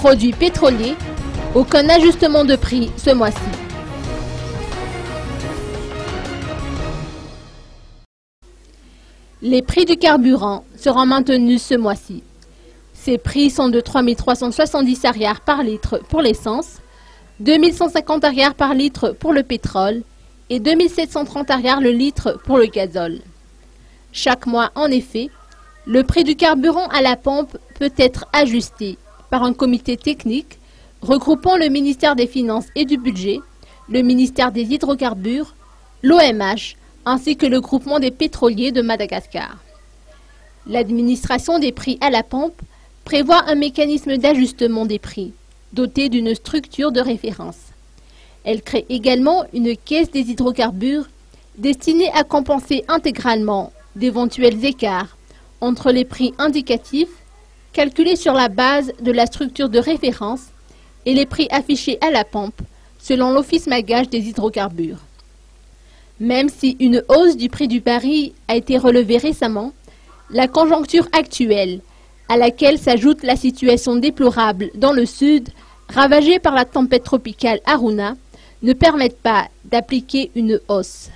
Produits pétroliers, aucun ajustement de prix ce mois-ci. Les prix du carburant seront maintenus ce mois-ci. Ces prix sont de 3 370 arrières par litre pour l'essence, 2 150 arrières par litre pour le pétrole et 2 730 arrières le litre pour le gazole. Chaque mois, en effet, le prix du carburant à la pompe peut être ajusté par un comité technique regroupant le ministère des Finances et du Budget, le ministère des Hydrocarbures, l'OMH, ainsi que le groupement des pétroliers de Madagascar. L'administration des prix à la pompe prévoit un mécanisme d'ajustement des prix, doté d'une structure de référence. Elle crée également une caisse des hydrocarbures destinée à compenser intégralement d'éventuels écarts entre les prix indicatifs, calculés sur la base de la structure de référence, et les prix affichés à la pompe, selon l'Office Magage des hydrocarbures. Même si une hausse du prix du baril a été relevée récemment, la conjoncture actuelle, à laquelle s'ajoute la situation déplorable dans le sud, ravagée par la tempête tropicale Haruna, ne permettent pas d'appliquer une hausse.